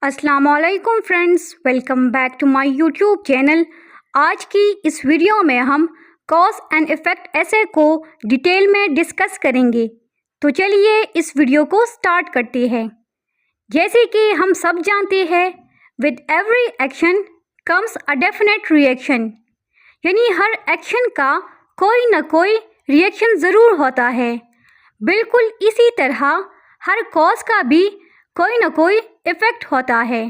अस्सलामुअलैकुम friends, welcome back to my YouTube channel. आज की इस वीडियो में हम कॉज एंड इफ़ेक्ट ऐसे को डिटेल में डिस्कस करेंगे। तो चलिए इस वीडियो को स्टार्ट करते हैं। जैसे कि हम सब जानते हैं, with every action comes a definite reaction, यानी हर एक्शन का कोई ना कोई रिएक्शन ज़रूर होता है। बिल्कुल इसी तरह हर कॉज का भी कोई ना कोई इफ़ेक्ट होता है।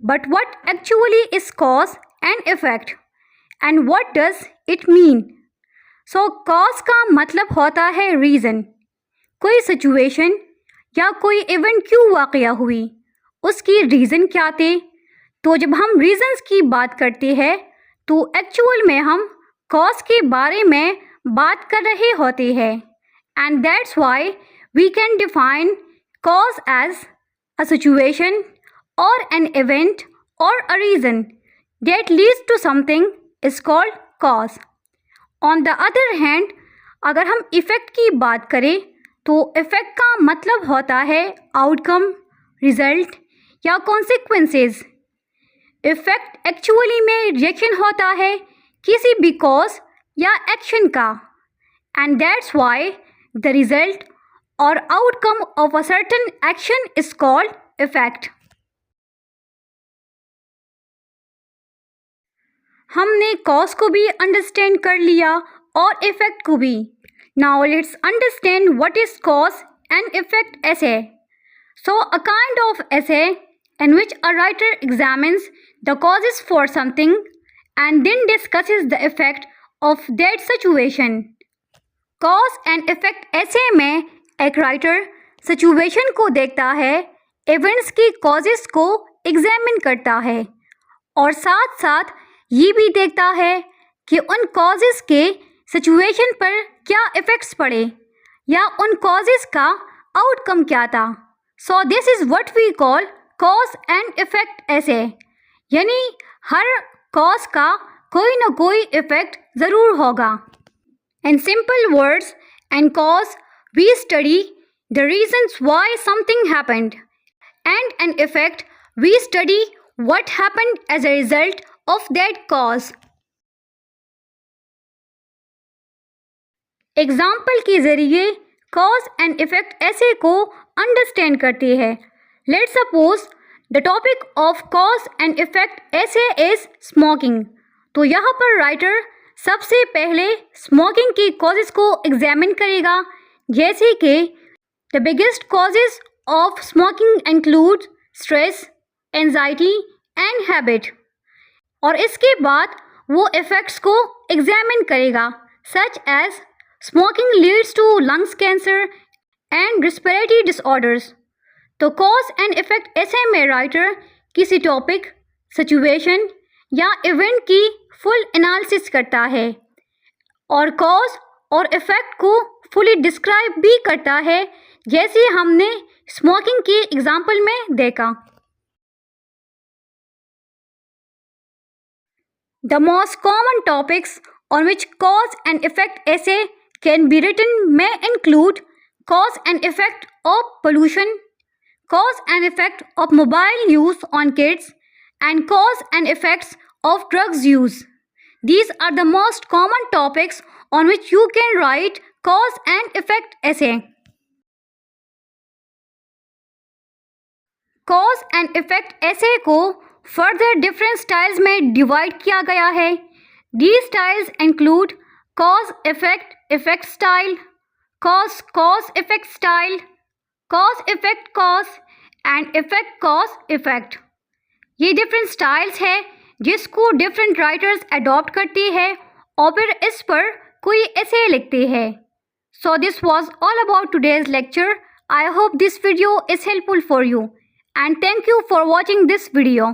But what actually is cause and effect and what does it mean? Show cause का मतलब होता है रीज़न। कोई सिचुएशन या कोई इवेंट क्यों वाक़या हुई, उसकी रीज़न क्या थे। तो जब हम रीज़न्स की बात करते हैं तो एक्चुअल में हम कॉज के बारे में बात कर रहे होते हैं। And that's why we can define cause as a situation or an event or a reason that leads to something is called cause. On the other hand, अगर हम इफ़ेक्ट की बात करें तो इफ़ेक्ट का मतलब होता है आउटकम, रिजल्ट या कॉन्सिक्वेंसेस। इफ़ेक्ट एक्चुअली में रिएक्शन होता है किसी भी कॉज या एक्शन का, and that's why the result or outcome of a certain action is called effect. हमने cause को भी understand कर लिया और effect को भी. Now let's understand what is cause and effect essay. So a kind of essay in which a writer examines the causes for something and then discusses the effect of that situation. Cause and effect essay में एक writer situation को देखता है, events की causes को examine करता है और साथ साथ ये भी देखता है कि उन कॉजेस के सिचुएशन पर क्या इफ़ेक्ट्स पड़े या उन कॉजेस का आउटकम क्या था। So this is what we call cause and effect ऐसे, यानी हर कॉज का कोई ना कोई इफ़ेक्ट ज़रूर होगा। In simple words, and cause we study the reasons why something happened, and an effect we study what happened as a result of that cause. Example के ज़रिए cause and effect ऐसे को अंडरस्टैंड करते हैं। Let's suppose the topic of cause and effect ऐसे is smoking. तो यहाँ पर राइटर सबसे पहले स्मोकिंग की कॉजेज़ को एग्जामिन करेगा, जैसे कि the biggest causes of smoking include stress, anxiety and habit. और इसके बाद वो इफ़ेक्ट्स को एग्जामिन करेगा, such as smoking leads to lungs cancer and respiratory disorders. तो कॉज एंड इफ़ेक्ट ऐसे में राइटर किसी टॉपिक, सिचुएशन या इवेंट की फुल एनालिसिस करता है और कॉज और इफ़ेक्ट को फुली डिस्क्राइब भी करता है, जैसे हमने स्मोकिंग के एग्जाम्पल में देखा। The most common topics on which cause and effect ऐसे कैन बी रिटन में include cause and effect of pollution, cause and effect of mobile use on kids, and cause and effects of drugs use. These are the most common topics on which you can write cause and effect essay. Cause and effect essay को further different styles में divide किया गया है. These styles include cause effect effect style, cause effect style, cause effect cause and effect cause effect. ये different styles है जिसको different writers adopt करते हैं और फिर इस पर कोई ऐसे लिखते हैं। So this was all about today's lecture. I hope this video is helpful for you and thank you for watching this video.